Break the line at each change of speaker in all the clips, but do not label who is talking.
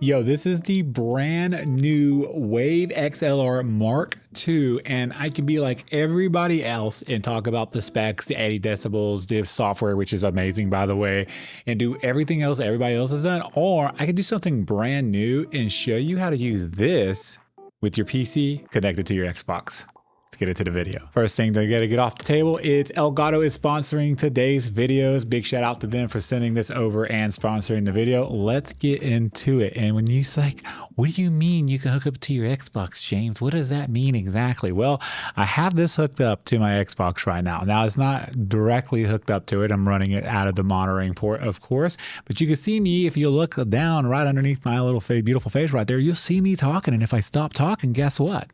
Yo, this is the brand new Wave XLR Mark II, and I can be like everybody else and talk about the specs, the 80 decibels, the software, which is amazing, by the way, and do everything else everybody else has done. Or I can do something brand new and show you how to use this with your PC connected to your Xbox. Let's get into the video. First thing to get off the table is Elgato is sponsoring today's videos. Big shout out to them for sending this over and sponsoring the video. Let's get into it. And when you say, what do you mean you can hook up to your Xbox, James? What does that mean exactly? Well, I have this hooked up to my Xbox right now. Now it's not directly hooked up to it. I'm running it out of the monitoring port, of course, but you can see me if you look down right underneath my little beautiful face right there, you'll see me talking. And if I stop talking, guess what?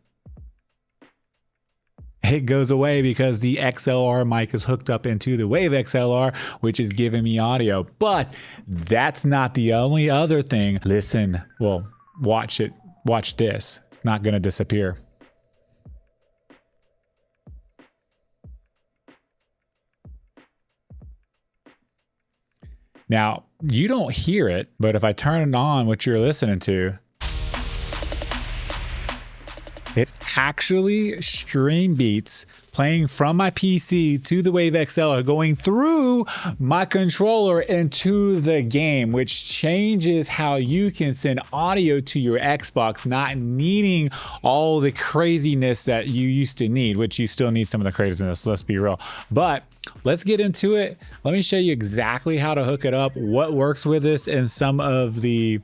It goes away because the XLR mic is hooked up into the Wave XLR, which is giving me audio. But that's not the only other thing. Listen, well, watch it. Watch this. It's not going to disappear. Now, you don't hear it, but if I turn it on, what you're listening to, it's actually stream beats playing from my PC to the Wave XLR, going through my controller into the game, which changes how you can send audio to your Xbox, not needing all the craziness that you used to need, which you still need some of the craziness, let's be real. But let's get into it. Let me show you exactly how to hook it up, what works with this, and some of the,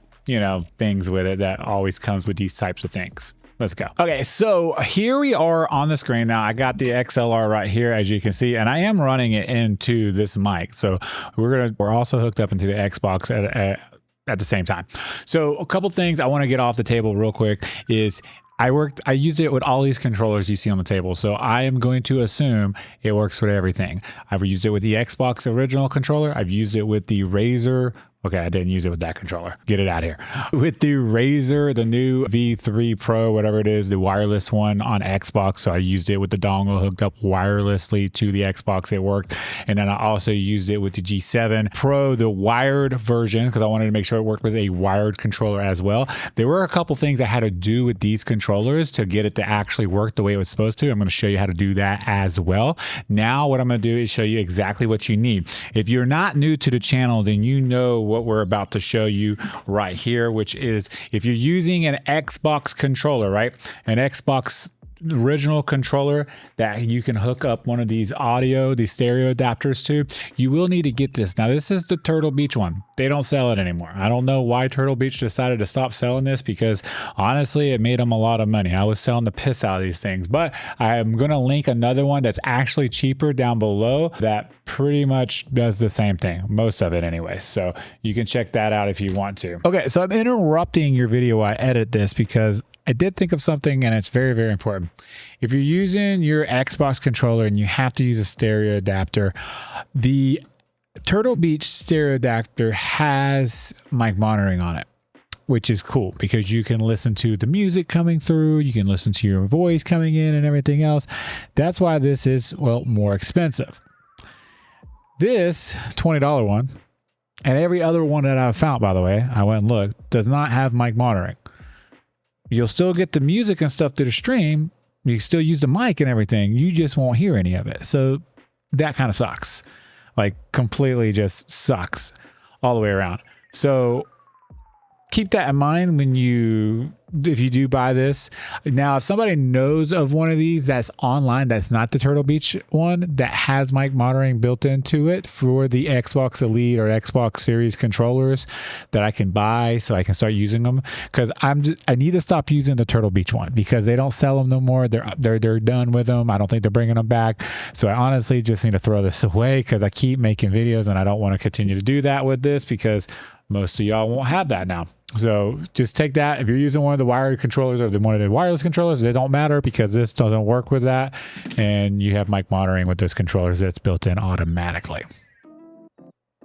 things with it that always comes with these types of things. Let's go. Okay, so here we are on the screen now. I got the XLR right here, as you can see, and I am running it into this mic. So we're also hooked up into the Xbox at the same time. So a couple things I want to get off the table real quick is I used it with all these controllers you see on the table. So I am going to assume it works with everything. I've used it with the Xbox original controller. I've used it with the Razer. Okay, I didn't use it with that controller. Get it out of here. With the Razer, the new V3 Pro, whatever it is, the wireless one on Xbox. So I used it with the dongle hooked up wirelessly to the Xbox. It worked. And then I also used it with the G7 Pro, the wired version, because I wanted to make sure it worked with a wired controller as well. There were a couple things I had to do with these controllers to get it to actually work the way it was supposed to. I'm going to show you how to do that as well. Now, what I'm going to do is show you exactly what you need. If you're not new to the channel, then you know what we're about to show you right here, which is if you're using an Xbox controller, right? An Xbox original controller that you can hook up one of these stereo adapters to, you will need to get this. Now, this is the Turtle Beach one. They don't sell it anymore. I don't know why Turtle Beach decided to stop selling this, because honestly, it made them a lot of money. I was selling the piss out of these things, but I am going to link another one that's actually cheaper down below that pretty much does the same thing, most of it anyway. So you can check that out if you want to. Okay, so I'm interrupting your video while I edit this because I did think of something, and it's very, very important. If you're using your Xbox controller and you have to use a stereo adapter, the Turtle Beach stereo adapter has mic monitoring on it, which is cool because you can listen to the music coming through, you can listen to your voice coming in and everything else. That's why this is, well, more expensive. This $20 one, and every other one that I've found, by the way, I went and looked, does not have mic monitoring. You'll still get the music and stuff to the stream. You still use the mic and everything. You just won't hear any of it. So that kind of sucks. Like completely just sucks all the way around. So keep that in mind if you do buy this. Now, if somebody knows of one of these that's online, that's not the Turtle Beach one, that has mic monitoring built into it for the Xbox Elite or Xbox Series controllers that I can buy so I can start using them, because I need to stop using the Turtle Beach one because they don't sell them no more. They're done with them. I don't think they're bringing them back. So I honestly just need to throw this away because I keep making videos and I don't want to continue to do that with this because most of y'all won't have that now. So just take that. If you're using one of the wired controllers or one of the wireless controllers, it don't matter because this doesn't work with that. And you have mic monitoring with those controllers that's built in automatically.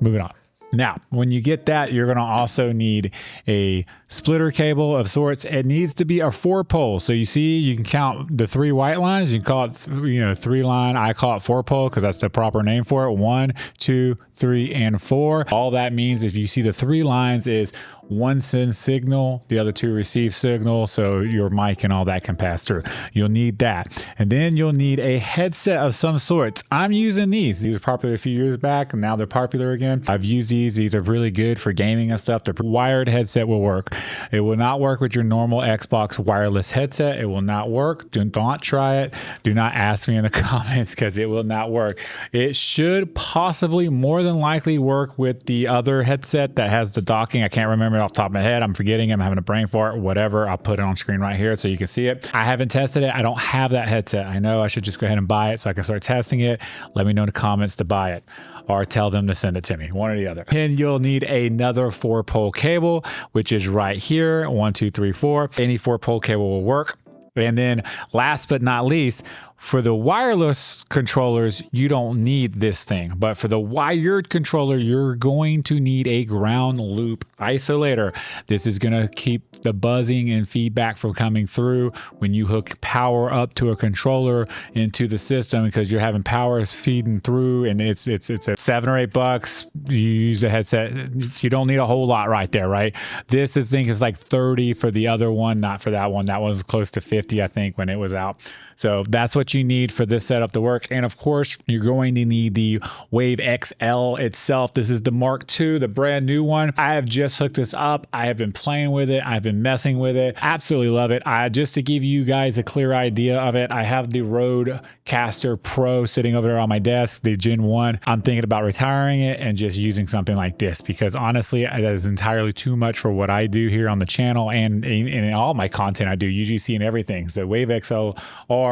Moving on. Now, when you get that, you're going to also need a splitter cable of sorts. It needs to be a 4-pole. So you see, you can count the 3 white lines. You can call it, 3 line. I call it 4-pole because that's the proper name for it. 1, 2, 3, and 4. All that means, if you see the 3 lines, is one sends signal, the other two receive signal, so your mic and all that can pass through. You'll need that. And then you'll need a headset of some sort. I'm using these. These were popular a few years back, and now they're popular again. I've used these. These are really good for gaming and stuff. The wired headset will work. It will not work with your normal Xbox wireless headset. It will not work. Do not try it. Do not ask me in the comments because it will not work. It should possibly, more than likely, work with the other headset that has the docking. I can't remember it off the top of my head. I'm forgetting. I'm having a brain fart, whatever. I'll put it on screen right here so you can see it. I haven't tested it. I don't have that headset. I know I should just go ahead and buy it so I can start testing it. Let me know in the comments to buy it, or tell them to send it to me, one or the other. And you'll need another 4-pole cable, which is right here. 1, 2, 3, 4. Any 4-pole cable will work. And then last but not least, for the wireless controllers, you don't need this thing. But for the wired controller, you're going to need a ground loop isolator. This is going to keep the buzzing and feedback from coming through when you hook power up to a controller into the system, because you're having power feeding through, and it's a $7 or $8. You use a headset. You don't need a whole lot right there, right? This thing is like 30 for the other one, not for that one. That one was close to 50, I think, when it was out. So that's what you need for this setup to work. And of course, you're going to need the Wave XL itself. This is the Mark II, the brand new one. I have just hooked this up. I have been playing with it. I've been messing with it. Absolutely love it. Just to give you guys a clear idea of it, I have the Rodecaster Pro sitting over there on my desk, the Gen 1. I'm thinking about retiring it and just using something like this, because honestly, that is entirely too much for what I do here on the channel and in all my content I do, UGC and everything. So Wave XLR,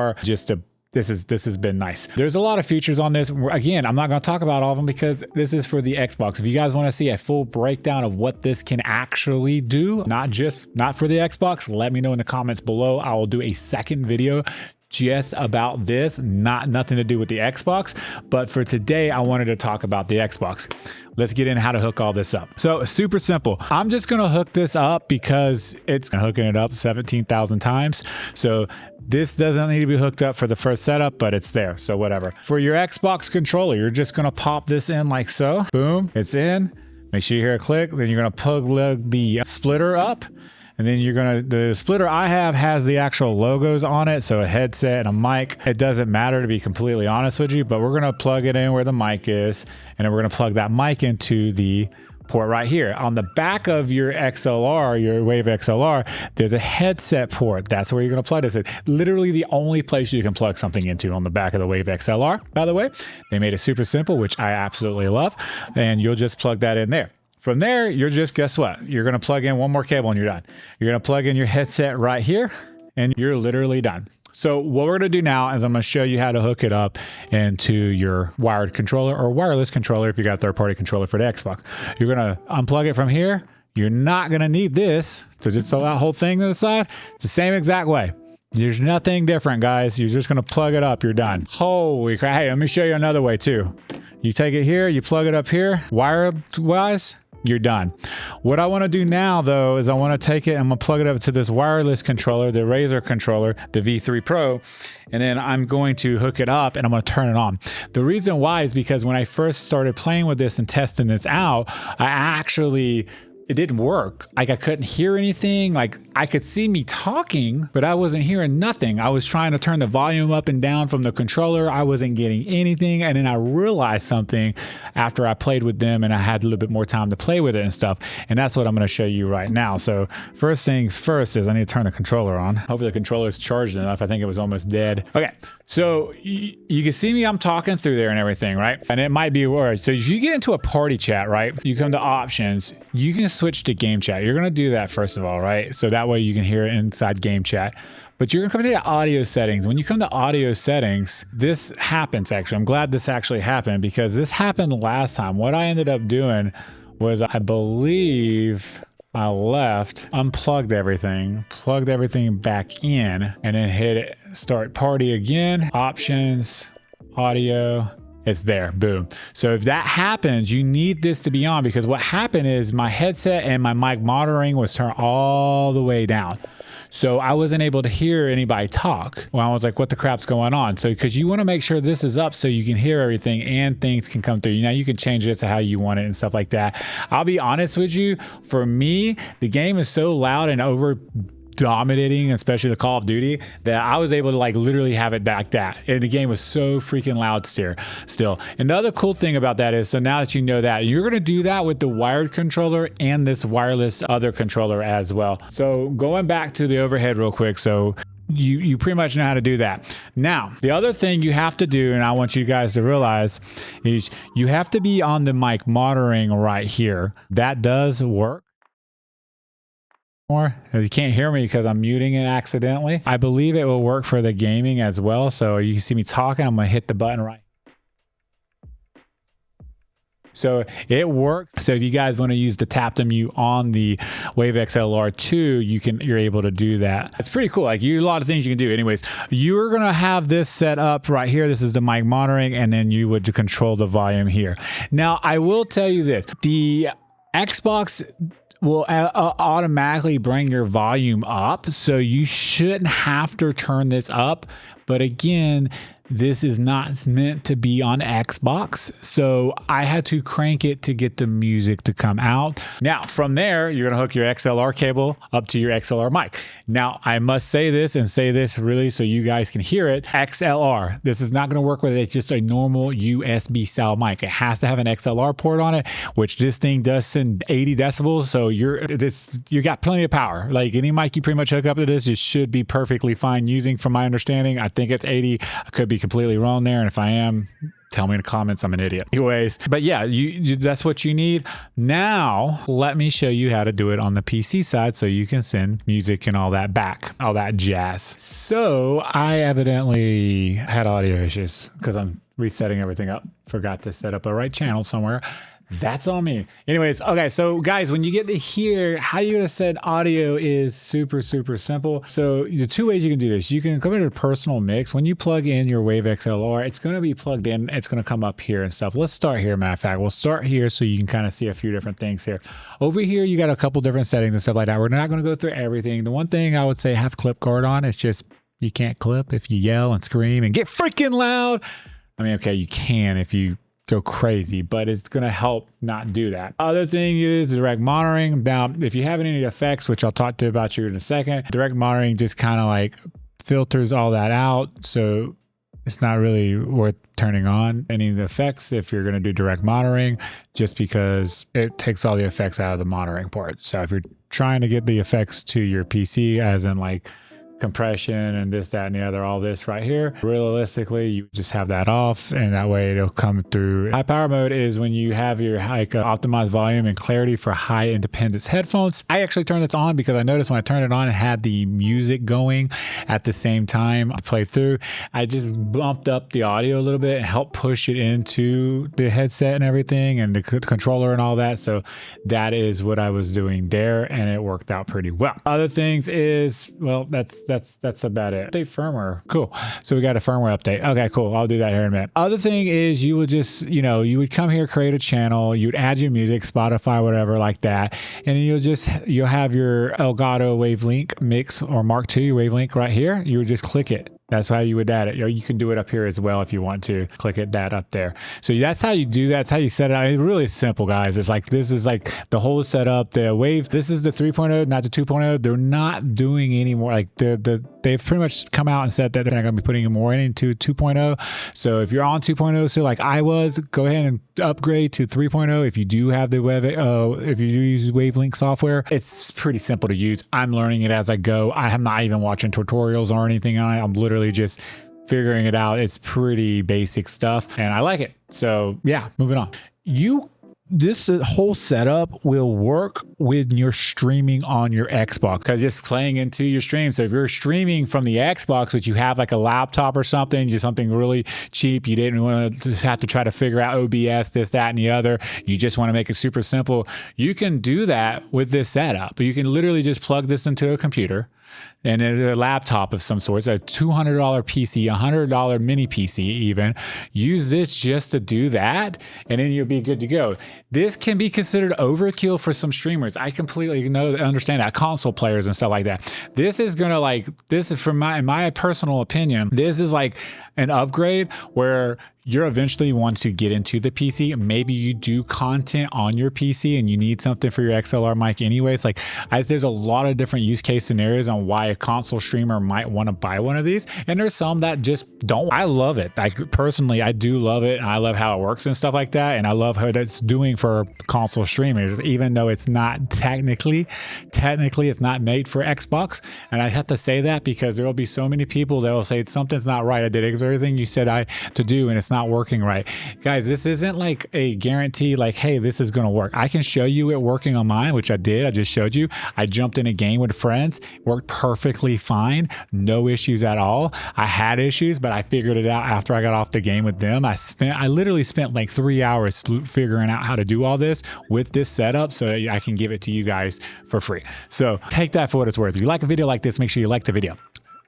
this has been nice. There's a lot of features on this. Again, I'm not going to talk about all of them because this is for the Xbox. If you guys want to see a full breakdown of what this can actually do, not for the Xbox, let me know in the comments below. I will do a second video just about this, nothing to do with the Xbox. But for today, I wanted to talk about the Xbox. Let's get in how to hook all this up. So super simple. I'm just going to hook this up because it's hooking it up 17,000 times. So this doesn't need to be hooked up for the first setup, but it's there. So whatever. For your Xbox controller, you're just going to pop this in like so. Boom, it's in. Make sure you hear a click. Then you're going to plug the splitter up. And then the splitter I have has the actual logos on it. So a headset and a mic. It doesn't matter, to be completely honest with you, but we're going to plug it in where the mic is. And then we're going to plug that mic into the port right here. On the back of your XLR, your Wave XLR, there's a headset port. That's where you're going to plug this in. Literally the only place you can plug something into on the back of the Wave XLR, by the way. They made it super simple, which I absolutely love. And you'll just plug that in there. From there, you're just, guess what? You're going to plug in one more cable and you're done. You're going to plug in your headset right here and you're literally done. So what we're going to do now is I'm going to show you how to hook it up into your wired controller or wireless controller if you got a third-party controller for the Xbox. You're going to unplug it from here. You're not going to need this to just throw that whole thing to the side. It's the same exact way. There's nothing different, guys. You're just going to plug it up. You're done. Holy crap. Hey, let me show you another way too. You take it here, you plug it up here, wired-wise. You're done. What I want to do now, though, is I want to take it and I'm going to plug it up to this wireless controller, the Razer controller, the V3 Pro, and then I'm going to hook it up and I'm going to turn it on. The reason why is because when I first started playing with this and testing this out, it didn't work. Like I couldn't hear anything. Like I could see me talking, but I wasn't hearing nothing. I was trying to turn the volume up and down from the controller. I wasn't getting anything. And then I realized something after I played with them and I had a little bit more time to play with it and stuff. And that's what I'm going to show you right now. So first things first is I need to turn the controller on. Hopefully the controller is charged enough. I think it was almost dead. Okay. So you can see me, I'm talking through there and everything, right? And it might be worse. So as you get into a party chat, right? You come to options, you can switch to game chat. You're going to do that first of all, right? So that way you can hear it inside game chat. But you're going to come to the audio settings. When you come to audio settings, this happens actually. I'm glad this actually happened because this happened last time. What I ended up doing was I believe I left, unplugged everything, plugged everything back in, and then hit start party again, options, audio, It's there, boom. So if that happens, you need this to be on, because what happened is my headset and my mic monitoring was turned all the way down. So I wasn't able to hear anybody talk. Well, I was like, what the crap's going on? So because you want to make sure this is up so you can hear everything and things can come through. Now you can change it to how you want it and stuff like that. I'll be honest with you, for me, the game is so loud and over dominating, especially the Call of Duty, that I was able to like literally have it back that. And the game was so freaking loud still. And the other cool thing about that is, so now that you know that, you're going to do that with the wired controller and this wireless other controller as well. So going back to the overhead real quick. So you pretty much know how to do that. Now, the other thing you have to do, and I want you guys to realize, is you have to be on the mic monitoring right here. That does work. More. You can't hear me because I'm muting it accidentally. I believe it will work for the gaming as well. So you can see me talking. I'm going to hit the button right. So it works. So if you guys want to use the tap to mute on the Wave XLR 2, you're able to do that. It's pretty cool. Like, a lot of things you can do. Anyways, you're going to have this set up right here. This is the mic monitoring, and then you would control the volume here. Now, I will tell you this. The Xbox will automatically bring your volume up, so you shouldn't have to turn this up. But again, this is not meant to be on Xbox, so I had to crank it to get the music to come out. Now, from there, you're gonna hook your XLR cable up to your XLR mic. Now, I must say this and say this really so you guys can hear it. XLR, this is not gonna work with it. It's just a normal USB style mic. It has to have an XLR port on it, which this thing does send 80 decibels, so you got plenty of power. Like any mic you pretty much hook up to this, it should be perfectly fine using, from my understanding. I think it's 80. I could be completely wrong there, and if I am, tell me in the comments. I'm an idiot. Anyways, but yeah, that's what you need. Now, let me show you how to do it on the PC side so you can send music and all that back, all that jazz. So I evidently had audio issues because I'm resetting everything up. Forgot to set up a right channel somewhere. That's on me. Anyways, okay, so guys, when you get to here, how you're gonna set audio is super simple. So the two ways you can do this, you can come into personal mix. When you plug in your Wave XLR, it's gonna be plugged in, it's gonna come up here and stuff. Let's start here. Matter of fact, we'll start here so you can kind of see a few different things here. Over here, you got a couple different settings and stuff like that. We're not gonna go through everything. The one thing I would say, have clip guard on. It's just, you can't clip if you yell and scream and get freaking loud. I mean, okay, you can if you go crazy, but it's going to help not do that. Other thing is direct monitoring. Now, if you have any effects, which I'll talk to about you in a second, direct monitoring just kind of like filters all that out. So it's not really worth turning on any of the effects if you're going to do direct monitoring, just because it takes all the effects out of the monitoring part. So if you're trying to get the effects to your PC, as in like compression and this, that, and the other, all this right here, realistically, you just have that off, and that way it'll come through. High power mode is when you have your optimized volume and clarity for high independence headphones. I actually turned this on because I noticed when I turned it on, it had the music going at the same time I played through. I just bumped up the audio a little bit and helped push it into the headset and everything, and the controller and all that. So that is what I was doing there, and it worked out pretty well. Other things is, well, that's about it. Update firmware. Cool. So we got a firmware update. Okay, cool. I'll do that here in a minute. Other thing is, you would just, you would come here, create a channel, you'd add your music, Spotify, whatever like that. And then you'll have your Elgato Wave Link mix or Mark II Wave Link right here. You would just click it. That's how you would add it. You can do it up here as well if you want to. Click it, that up there. So that's how you do that. That's how you set it up. It's really simple, guys. It's like, this is like the whole setup. The Wave, this is the 3.0, not the 2.0. They're not doing any more. Like they've pretty much come out and said that they're not going to be putting more into 2.0. So if you're on 2.0, so like I was, go ahead and upgrade to 3.0. If you do have the Wave, if you do use Wavelink software, it's pretty simple to use. I'm learning it as I go. I am not even watching tutorials or anything on it. I'm literally just figuring it out. It's pretty basic stuff and I like it. So yeah, moving on. You This whole setup will work when you're streaming on your Xbox, because it's playing into your stream. So if you're streaming from the Xbox, but you have like a laptop or something, just something really cheap, you didn't want to just have to try to figure out OBS, this, that, and the other. You just want to make it super simple. You can do that with this setup. You can literally just plug this into a computer and a laptop of some sort, a $200 PC, $100 mini PC even. Use this just to do that, and then you'll be good to go. This can be considered overkill for some streamers. I completely understand that, console players and stuff like that. This is gonna this is from in my personal opinion, this is like an upgrade where you're eventually want to get into the PC. Maybe you do content on your PC and you need something for your XLR mic anyways. There's a lot of different use case scenarios on why a console streamer might want to buy one of these. And there's some that just don't. I love it. Personally, I do love it. And I love how it works and stuff like that. And I love how it's doing for console streamers, even though it's not technically it's not made for Xbox. And I have to say that because there will be so many people that will say something's not right. I did everything you said to do, and it's not working right. Guys, this isn't like a guarantee hey, this is going to work. I can show you it working on mine, which I did. I just showed you. I jumped in a game with friends, worked perfectly fine, no issues at all. I had issues, but I figured it out after I got off the game with them. I literally spent like 3 hours figuring out how to do all this with this setup so I can give it to you guys for free. So take that for what it's worth. If you like a video like this, make sure you like the video.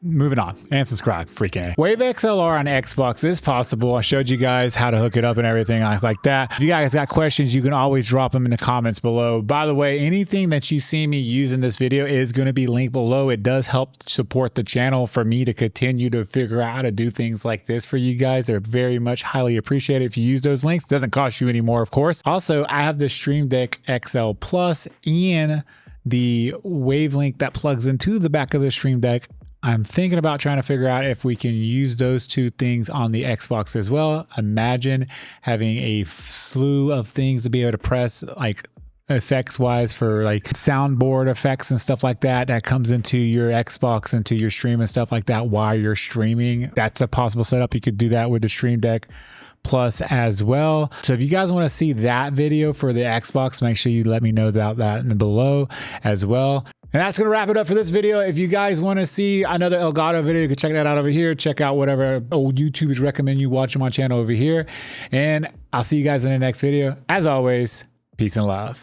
Moving on, and subscribe, freaking A. Wave XLR on Xbox is possible. I showed you guys how to hook it up and everything like that. If you guys got questions, you can always drop them in the comments below. By the way, anything that you see me use in this video is going to be linked below. It does help support the channel for me to continue to figure out how to do things like this for you guys. They're very much highly appreciated if you use those links. It doesn't cost you any more, of course. Also, I have the Stream Deck XL Plus and the Wave link that plugs into the back of the Stream Deck. I'm thinking about trying to figure out if we can use those two things on the Xbox as well. Imagine having a slew of things to be able to press, effects wise, for soundboard effects and stuff like that comes into your Xbox, into your stream and stuff like that while you're streaming. That's a possible setup. You could do that with the Stream Deck Plus as well. So if you guys want to see that video for the Xbox, make sure you let me know about that below as well. And that's going to wrap it up for this video. If you guys want to see another Elgato video, you can check that out over here. Check out whatever old YouTubers recommend you watch on my channel over here. And I'll see you guys in the next video. As always, peace and love.